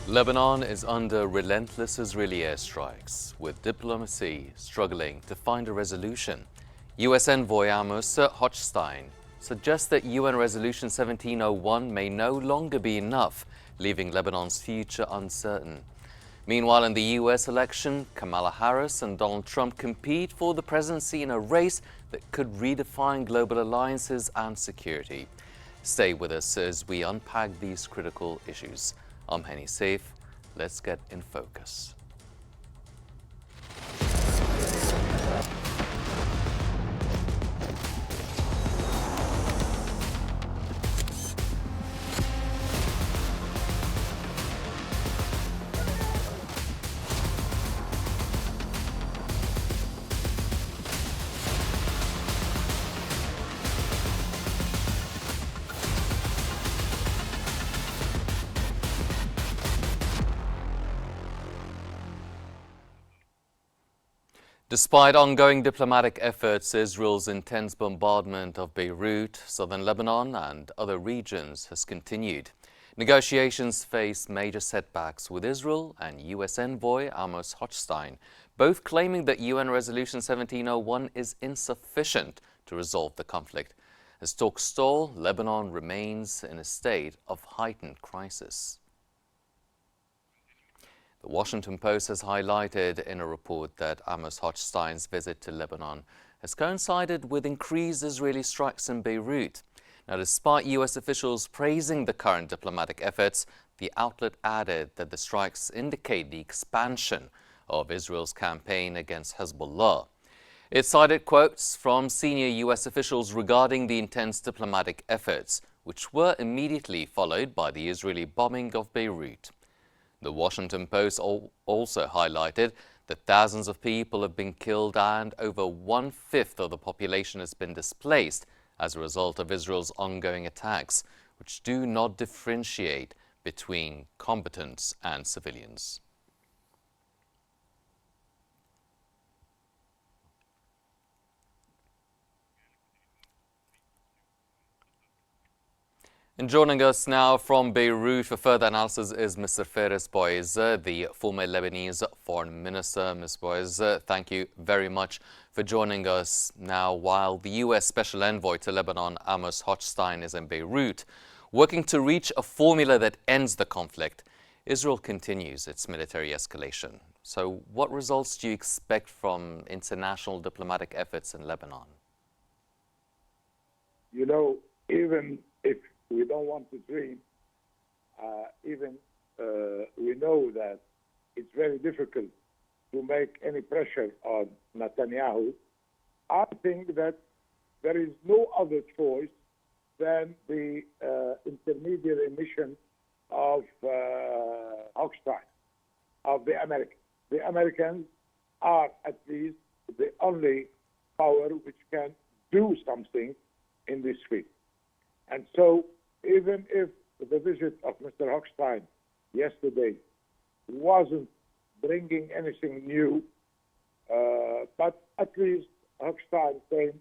Lebanon is under relentless Israeli airstrikes, with diplomacy struggling to find a resolution. U.S. envoy Amos Hochstein suggests that UN Resolution 1701 may no longer be enough, leaving Lebanon's future uncertain. Meanwhile, in the U.S. election, Kamala Harris and Donald Trump compete for the presidency in a race that could redefine global alliances and security. Stay with us as we unpack these critical issues. I'm Henny Saif. Let's get in focus. Despite ongoing diplomatic efforts, Israel's intense bombardment of Beirut, southern Lebanon and other regions has continued. Negotiations face major setbacks, with Israel and U.S. envoy Amos Hochstein both claiming that UN Resolution 1701 is insufficient to resolve the conflict. As talks stall, Lebanon remains in a state of heightened crisis. The Washington Post has highlighted in a report that Amos Hochstein's visit to Lebanon has coincided with increased Israeli strikes in Beirut. Now, despite U.S. officials praising the current diplomatic efforts, the outlet added that the strikes indicate the expansion of Israel's campaign against Hezbollah. It cited quotes from senior U.S. officials regarding the intense diplomatic efforts, which were immediately followed by the Israeli bombing of Beirut. The Washington Post also highlighted that thousands of people have been killed and over one-fifth of the population has been displaced as a result of Israel's ongoing attacks, which do not differentiate between combatants and civilians. And joining us now from Beirut for further analysis is Mr. Faris Bouizer, the former Lebanese foreign minister. Ms. Bouizer, thank you very much for joining us now while the U.S. Special Envoy to Lebanon, Amos Hochstein, is in Beirut, working to reach a formula that ends the conflict. Israel continues its military escalation. So what results do you expect from international diplomatic efforts in Lebanon? You know, even if we don't want to dream, we know that it's very difficult to make any pressure on Netanyahu. I think that there is no other choice than the intermediary mission of Hochstein, of the Americans. The Americans are at least the only power which can do something in this field. And so, even if the visit of Mr. Hochstein yesterday wasn't bringing anything new, but at least Hochstein came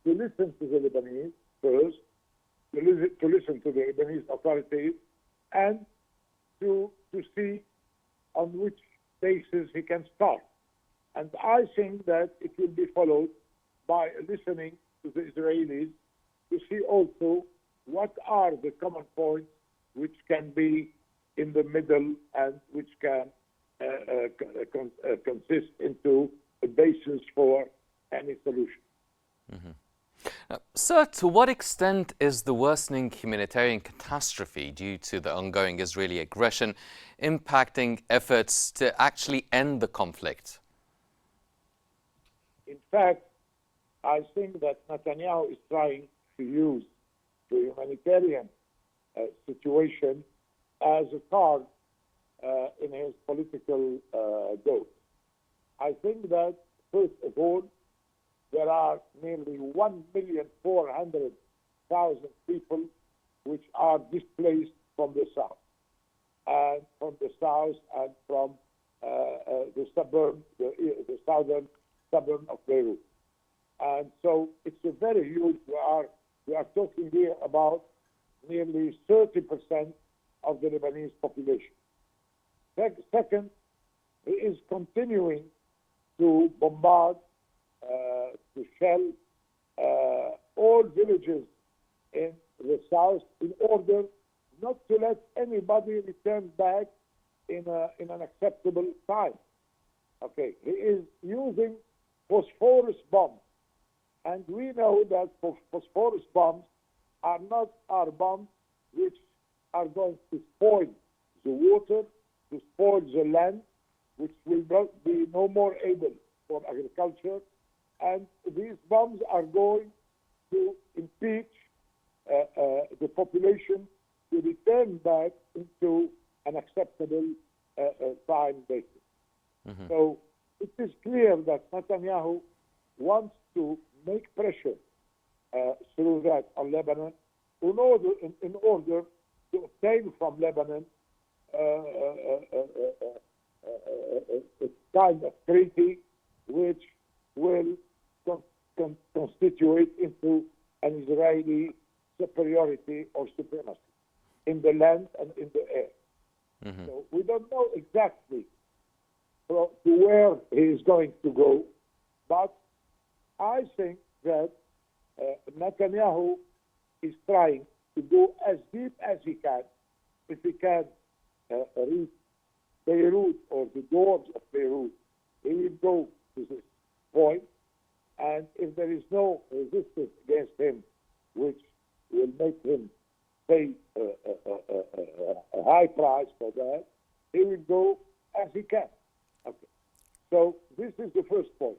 to listen to the Lebanese first, to listen to the Lebanese authorities, and to see on which basis he can start. And I think that it will be followed by listening to the Israelis to see also what are the common points which can be in the middle and which can consist into a basis for any solution. Sir, to what extent is the worsening humanitarian catastrophe due to the ongoing Israeli aggression impacting efforts to actually end the conflict? In fact, I think that Netanyahu is trying to use the humanitarian situation as a card in his political goals. I think that, first of all, there are nearly 1,400,000 people which are displaced from the south, and from the southern suburb of Beirut. And so it's a very huge, we are talking here about nearly 30% of the Lebanese population. Second, he is continuing to bombard, to shell all villages in the south in order not to let anybody return back in an acceptable time. Okay, he is using phosphorus bombs, and we know that phosphorus bombs are bombs which are going to spoil the water, to spoil the land, which will not be no more able for agriculture, and these bombs are going to impeach the population to return back into an acceptable time basis. Mm-hmm. So it is clear that Netanyahu wants to make pressure through that on Lebanon in order to obtain from Lebanon a kind of treaty which will constitute into an Israeli superiority or supremacy in the land and in the air. Mm-hmm. So we don't know exactly to where he is going to go, but I think that Netanyahu is trying to go as deep as he can. If he can reach Beirut or the doors of Beirut, he will go to this point, and if there is no resistance against him, which will make him pay a high price for that, he will go as he can. Okay. So this is the first point.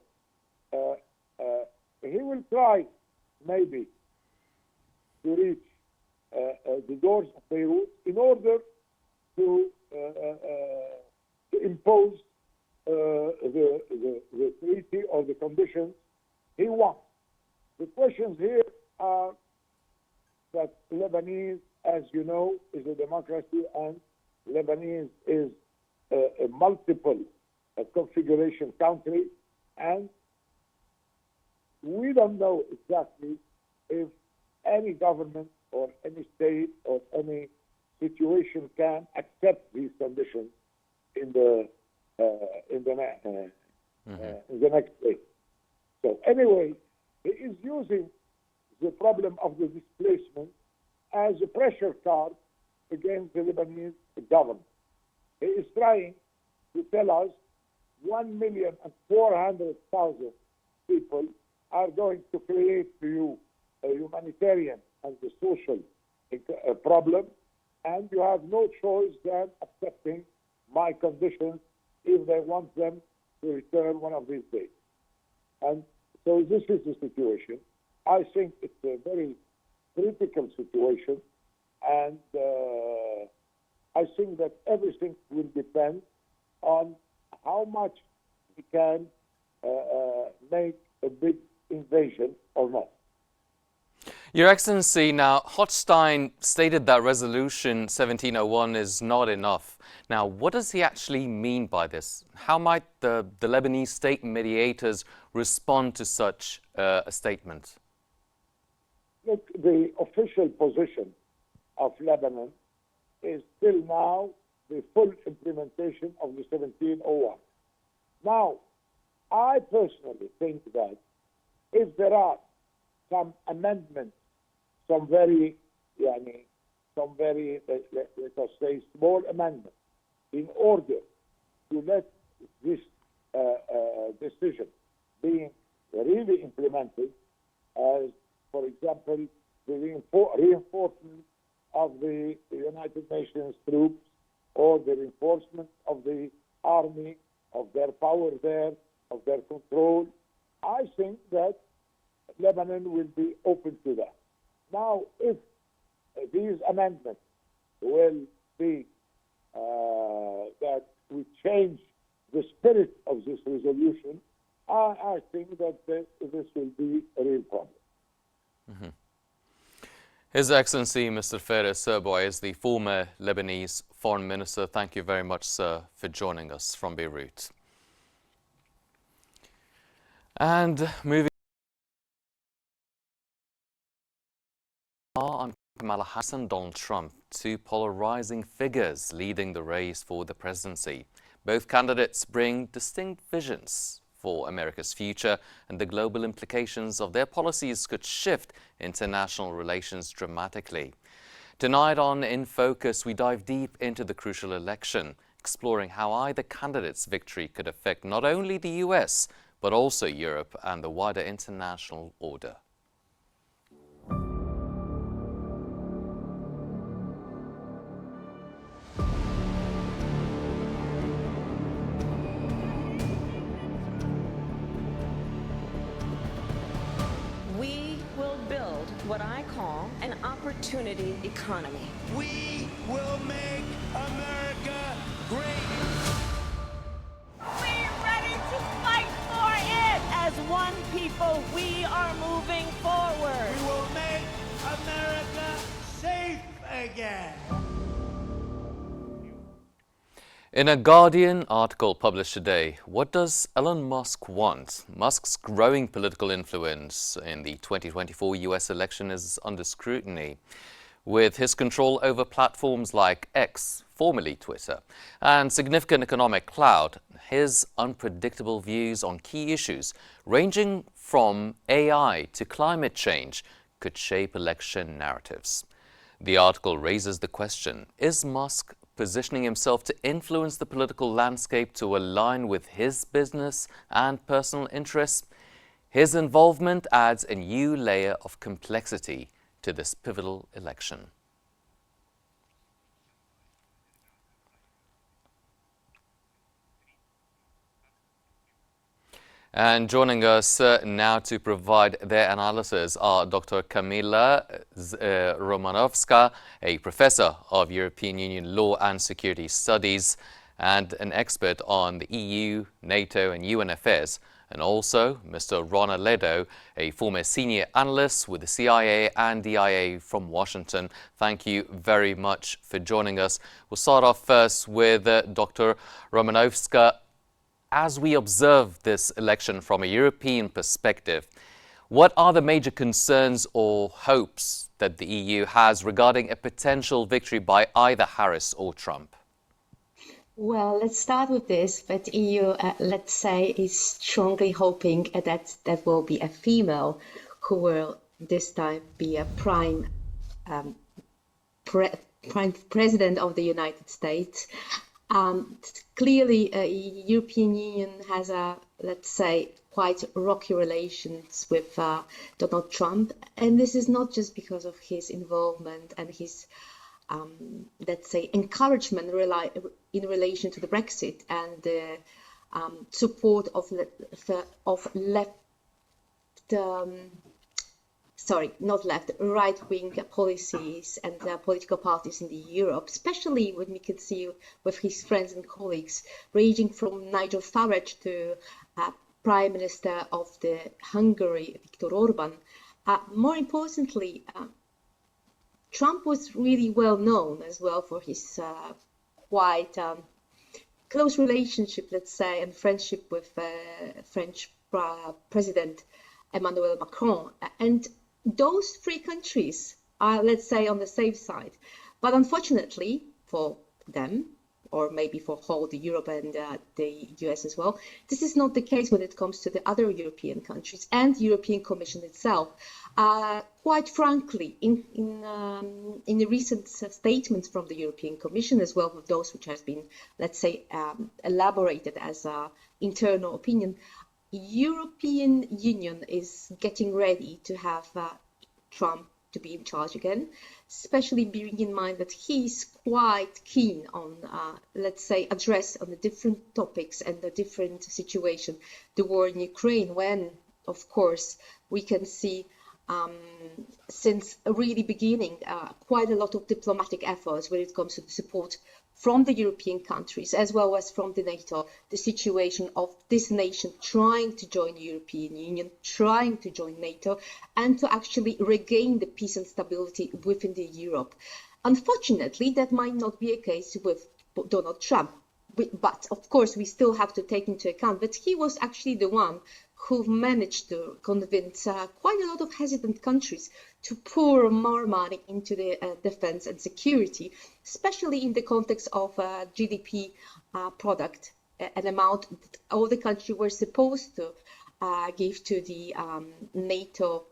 He will try maybe to reach the doors of Beirut in order to impose the treaty or the conditions he wants. The questions here are that Lebanese, as you know, is a democracy, and Lebanese is a multiple configuration country, and we don't know exactly if any government or any state or any situation can accept these conditions in the next day. So anyway, he is using the problem of the displacement as a pressure card against the Lebanese government. He is trying to tell us 1,400,000 people are going to create to you a humanitarian and a social problem, and you have no choice than accepting my conditions if they want them to return one of these days. And so this is the situation. I think it's a very critical situation, and I think that everything will depend on how much we can make a big invasion or not. Your Excellency, now, Hochstein stated that Resolution 1701 is not enough. Now, what does he actually mean by this? How might the Lebanese state mediators respond to such a statement? Look, the official position of Lebanon is still now the full implementation of the 1701. Now, I personally think that if there are some amendments, some very, let us say, small amendments, in order to let this decision being really implemented, as, for example, the reinforcement of the United Nations troops or the reinforcement of the army, of their power there, of their control, I think that Lebanon will be open to that. Now, if these amendments will be that we change the spirit of this resolution, I think that this will be a real problem. Mm-hmm. His Excellency, Mr. Fares Serboy, is the former Lebanese Foreign Minister. Thank you very much, sir, for joining us from Beirut. And moving on. Kamala Harris and Donald Trump, two polarizing figures leading the race for the presidency. Both candidates bring distinct visions for America's future, and the global implications of their policies could shift international relations dramatically. Tonight on In Focus, we dive deep into the crucial election, exploring how either candidate's victory could affect not only the US, but also Europe and the wider international order. We will build what I call an opportunity economy. We will make America great. We're ready to fight for it. As one people, we are moving forward. We will make America safe again. In a Guardian article published today, what does Elon Musk want? Musk's growing political influence in the 2024 US election is under scrutiny. With his control over platforms like X, formerly Twitter, and significant economic clout, his unpredictable views on key issues, ranging from AI to climate change, could shape election narratives. The article raises the question, is Musk positioning himself to influence the political landscape to align with his business and personal interests? His involvement adds a new layer of complexity to this pivotal election. And joining us now to provide their analysis are Dr. Kamila Romanovska, a professor of European Union Law and Security Studies and an expert on the EU, NATO and UN affairs, and also Mr. Ron Aledo, a former senior analyst with the CIA and DIA from Washington. Thank you very much for joining us. We'll start off first with Dr. Romanovska. As we observe this election from a European perspective, what are the major concerns or hopes that the EU has regarding a potential victory by either Harris or Trump? Well, let's start with this. But EU, let's say, is strongly hoping that there will be a female who will this time be a prime president of the United States. Clearly, European Union has let's say, quite rocky relations with Donald Trump, and this is not just because of his involvement and his, let's say, encouragement in relation to the Brexit and the support of right-wing policies and political parties in Europe, especially when we can see with his friends and colleagues, ranging from Nigel Farage to Prime Minister of the Hungary, Viktor Orban. More importantly, Trump was really well known as well for his quite close relationship, let's say, and friendship with French President Emmanuel Macron. And those three countries are, let's say, on the safe side. But unfortunately for them, or maybe for whole Europe and the US as well, this is not the case when it comes to the other European countries and the European Commission itself. Quite frankly, in the recent statements from the European Commission, as well with those which has been, let's say, elaborated as an internal opinion, European Union is getting ready to have Trump to be in charge again, especially bearing in mind that he's quite keen on, let's say, address on the different topics and the different situation, the war in Ukraine, when, of course, we can see since really beginning quite a lot of diplomatic efforts when it comes to the support from the European countries as well as from the NATO, the situation of this nation trying to join the European Union, trying to join NATO, and to actually regain the peace and stability within the Europe. Unfortunately, that might not be a case with Donald Trump. but of course, we still have to take into account that he was actually the one who managed to convince quite a lot of hesitant countries to pour more money into the defense and security, especially in the context of GDP product, an amount that all the countries were supposed to give to the NATO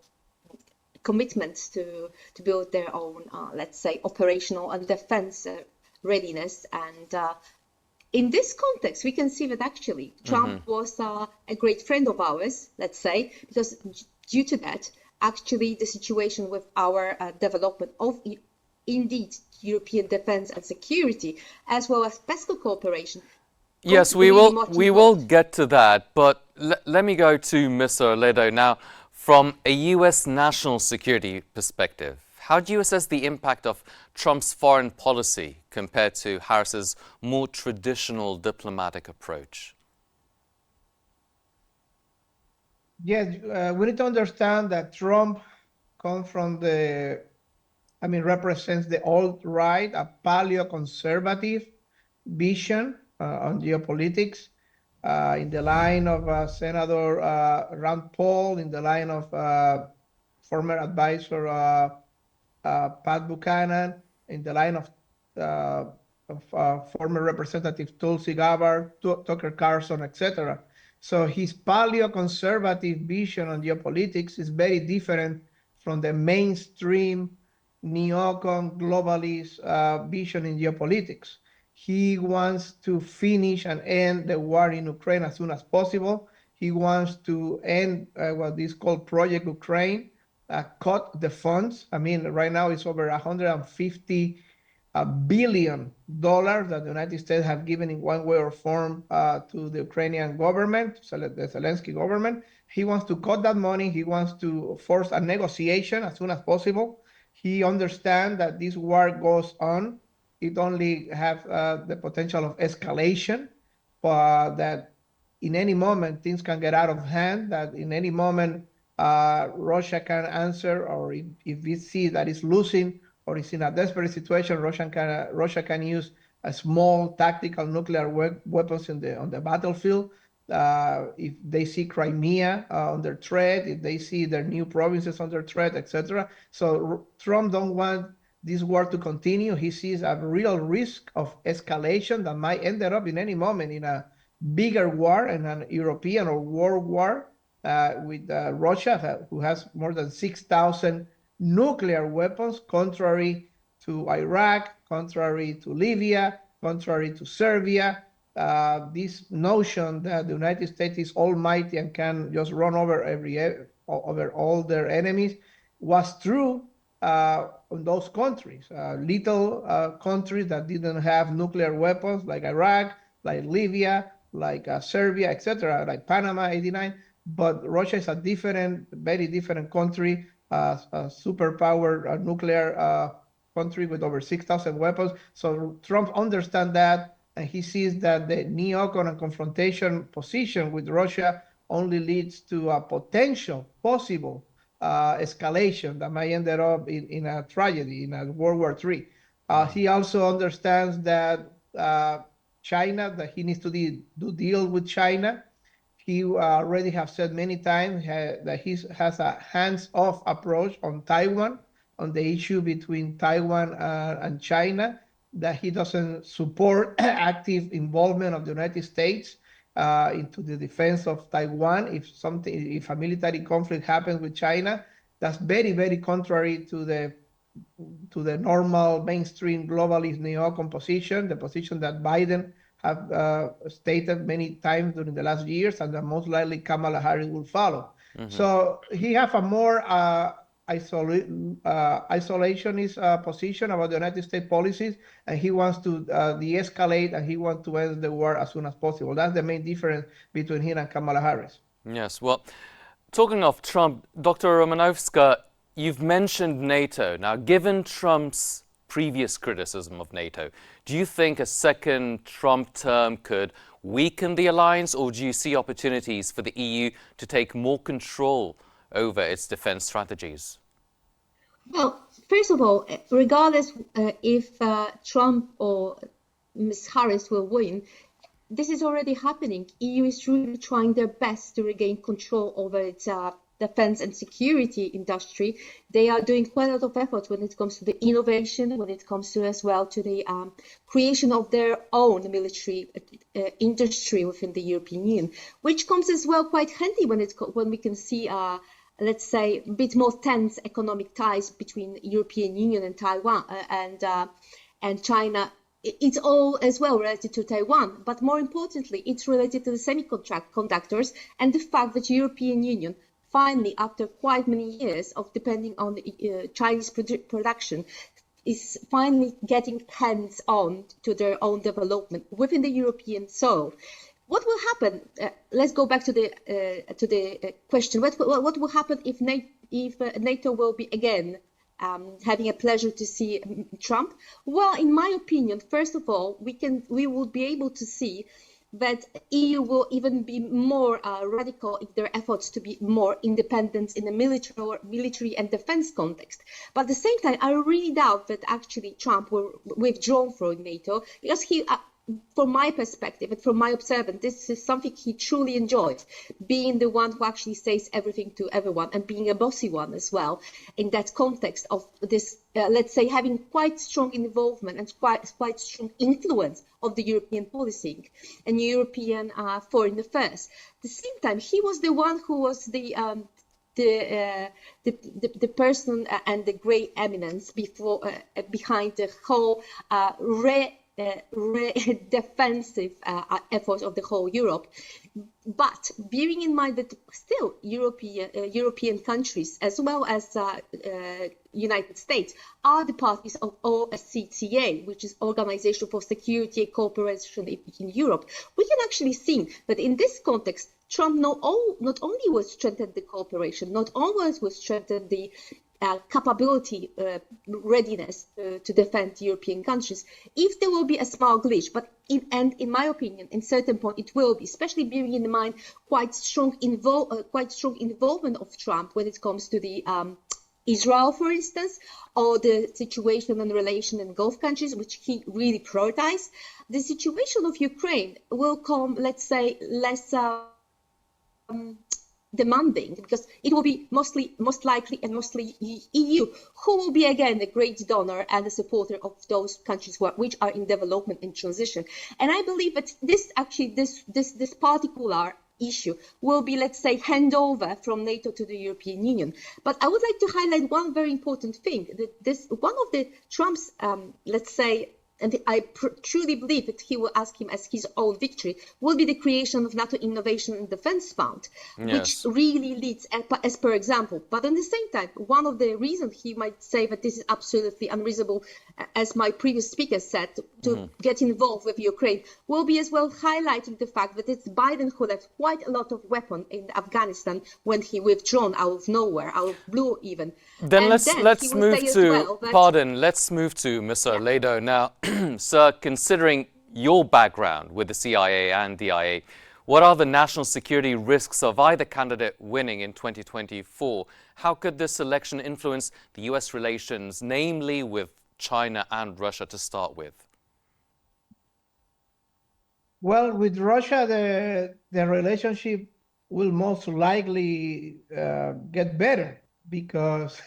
commitments to build their own, let's say, operational and defense readiness. And in this context, we can see that actually Trump was a great friend of ours, let's say, because due to that, actually the situation with our development of indeed European defense and security, as well as PESCO cooperation. Yes, we will get to that, but let me go to Mr. Ledo now. From a U.S. national security perspective, how do you assess the impact of Trump's foreign policy compared to Harris's more traditional diplomatic approach? Yes, we need to understand that Trump comes from represents the alt-right, a paleoconservative vision on geopolitics, in the line of Senator Rand Paul, in the line of former advisor Pat Buchanan, in the line of former Representative Tulsi Gabbard, Tucker Carlson, etc. So his paleoconservative vision on geopolitics is very different from the mainstream neocon globalist vision in geopolitics. He wants to finish and end the war in Ukraine as soon as possible. He wants to end what is called Project Ukraine, cut the funds. I mean, right now it's over $150 billion that the United States have given in one way or form to the Ukrainian government, the Zelensky government. He wants to cut that money. He wants to force a negotiation as soon as possible. He understands that this war goes on. It only has the potential of escalation, but that in any moment things can get out of hand, that in any moment Russia can answer, or if we see that it's losing or is in a desperate situation, Russia can use a small tactical nuclear weapons on the battlefield. If they see Crimea under threat, if they see their new provinces under threat, etc. So Trump don't want this war to continue. He sees a real risk of escalation that might end up in any moment in a bigger war, in an European or world war with Russia, who has more than 6,000 nuclear weapons, contrary to Iraq, contrary to Libya, contrary to Serbia. This notion that the United States is almighty and can just run over all their enemies was true on those countries, little countries that didn't have nuclear weapons, like Iraq, like Libya, like Serbia, etc., like Panama '89. But Russia is a very different country, a superpower nuclear country with over 6,000 weapons. So Trump understands that, and he sees that the neocon and confrontation position with Russia only leads to a possible escalation that might end up in a tragedy, in a World War III. He also understands that China, that he needs to do deal with China. He already have said many times that he has a hands-off approach on Taiwan, on the issue between Taiwan and China, that he doesn't support active involvement of the United States into the defense of Taiwan. If a military conflict happens with China, that's very, very contrary to the normal mainstream globalist neocon position, the position that Biden have stated many times during the last years, and that most likely Kamala Harris will follow. So he have a more isolationist position about the United States policies, and he wants to de-escalate, and he wants to end the war as soon as possible. That's the main difference between him and Kamala Harris. Yes, well, talking of Trump, Dr. Romanovska, you've mentioned NATO. Now, given Trump's previous criticism of NATO, do you think a second Trump term could weaken the alliance, or do you see opportunities for the EU to take more control over its defense strategies? Well, first of all, regardless if Trump or Ms. Harris will win, this is already happening. EU is really trying their best to regain control over its defense and security industry. They are doing quite a lot of effort when it comes to the innovation, when it comes to as well to the creation of their own military industry within the European Union, which comes as well quite handy when we can see let's say a bit more tense economic ties between European Union and Taiwan and China. It's all as well related to Taiwan, but more importantly, it's related to the semiconductors and the fact that European Union finally, after quite many years of depending on Chinese production, is finally getting hands-on to their own development within the European soil. What will happen? Let's go back to the question. What will happen if NATO will be again having a pleasure to see Trump? Well, in my opinion, first of all, we will be able to see that EU will even be more radical in their efforts to be more independent in the military and defense context. But at the same time, I really doubt that actually Trump will withdraw from NATO, because he, from my perspective and from my observance, this is something he truly enjoys, being the one who actually says everything to everyone and being a bossy one as well in that context of this, let's say, having quite strong involvement and quite strong influence of the European policy and European foreign affairs. At the same time, he was the one who was the person and the great eminence behind the whole defensive efforts of the whole Europe. But bearing in mind that still European countries as well as United States are the parties of OSCE, which is Organization for Security and Cooperation in Europe, we can actually see that in this context, Trump not only was strengthened the cooperation, not only was strengthened the capability, readiness to defend European countries. If there will be a small glitch, but in my opinion, in certain point it will be, especially bearing in mind quite strong involvement of Trump when it comes to the Israel, for instance, or the situation and relation in Gulf countries, which he really prioritized. The situation of Ukraine will come, let's say, less demanding, because it will be most likely and mostly EU who will be again the great donor and the supporter of those countries which are in development and transition. And I believe that this particular issue will be, let's say, handover from NATO to the European Union. But I would like to highlight one very important thing, that one of the Trump's let's say, and I truly believe that he will ask him as his own victory, will be the creation of NATO Innovation and Defense Fund, which really leads as per example. But at the same time, one of the reasons he might say that this is absolutely unreasonable, as my previous speaker said, to get involved with Ukraine, will be as well highlighting the fact that it's Biden who left quite a lot of weapons in Afghanistan when he withdrawn out of nowhere, out of blue even. Then let's move to, let's move to Mr. Ledo now. Sir, considering your background with the CIA and DIA, what are the national security risks of either candidate winning in 2024? How could this election influence the US relations, namely with China and Russia to start with? Well, with Russia, the relationship will most likely get better, because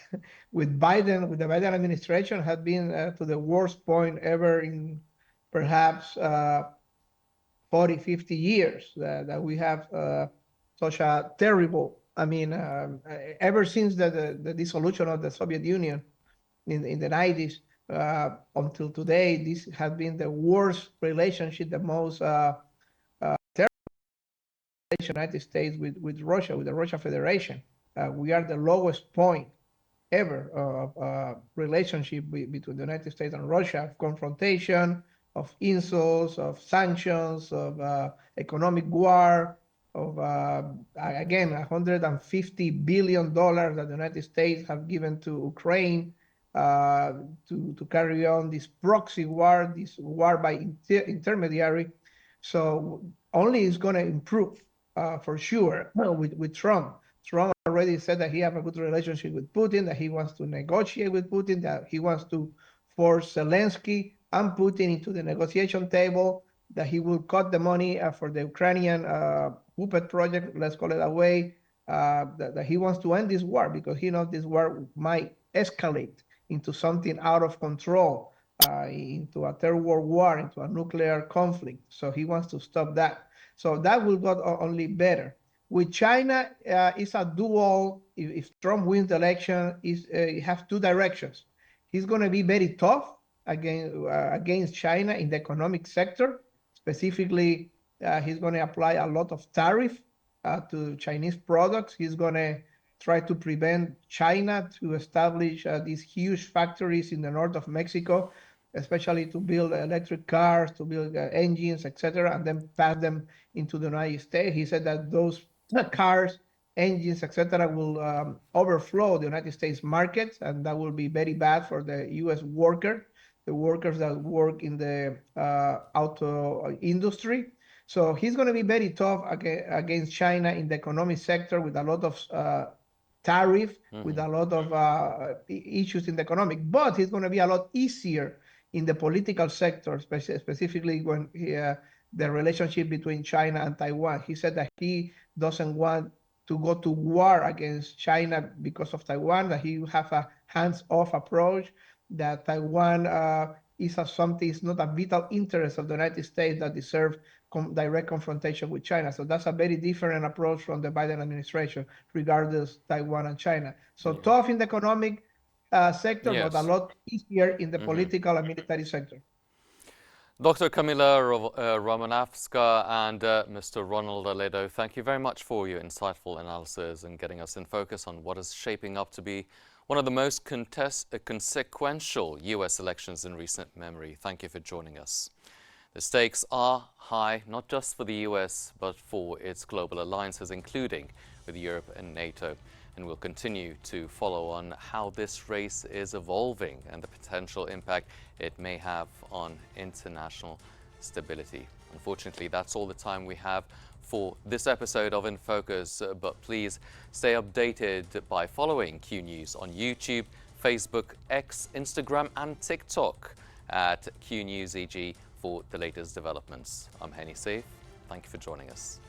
with the Biden administration had been to the worst point ever in perhaps 40, 50 years that we have such a terrible, ever since the dissolution of the Soviet Union in the 90s until today, this has been the worst relationship, the most terrible United States with Russia, with the Russian Federation. We are the lowest point ever of relationship between the United States and Russia, of confrontation, of insults, of sanctions, of economic war, of, again, $150 billion that the United States have given to Ukraine to carry on this proxy war, this war by intermediary. So only is going to improve for sure with Trump. Trump already said that he has a good relationship with Putin, that he wants to negotiate with Putin, that he wants to force Zelensky and Putin into the negotiation table. that he will cut the money for the Ukrainian puppet project, let's call it that way, that he wants to end this war because he knows this war might escalate into something out of control, into a third world war, into a nuclear conflict. So he wants to stop that. So that will go only better. With China, it's a dual. If Trump wins the election, it has two directions. He's going to be very tough against China in the economic sector. Specifically, he's going to apply a lot of tariff to Chinese products. He's going to try to prevent China to establish these huge factories in the north of Mexico, especially to build electric cars, to build engines, etc., and then pass them into the United States. He said that those cars, engines, etc., will overflow the United States market, and that will be very bad for the U.S. worker, the workers that work in the auto industry. So he's going to be very tough against China in the economic sector with a lot of tariff, with a lot of issues in the economic. But he's going to be a lot easier in the political sector, specifically when the relationship between China and Taiwan. He said that he doesn't want to go to war against China because of Taiwan, that he will have a hands-off approach, that Taiwan is something, it's not a vital interest of the United States that deserves direct confrontation with China. So that's a very different approach from the Biden administration, regardless Taiwan and China. So tough in the economic sector, but a lot easier in the political and military sector. Dr. Kamila Romanowska and Mr. Ronald Aledo, thank you very much for your insightful analysis and getting us in focus on what is shaping up to be one of the most consequential U.S. elections in recent memory. Thank you for joining us. The stakes are high, not just for the U.S., but for its global alliances, including with Europe and NATO. And we'll continue to follow on how this race is evolving and the potential impact it may have on international stability. Unfortunately, that's all the time we have for this episode of In Focus, but please stay updated by following Q News on YouTube, Facebook, X, Instagram and TikTok at QNewsEG for the latest developments. I'm Henny Saif. Thank you for joining us.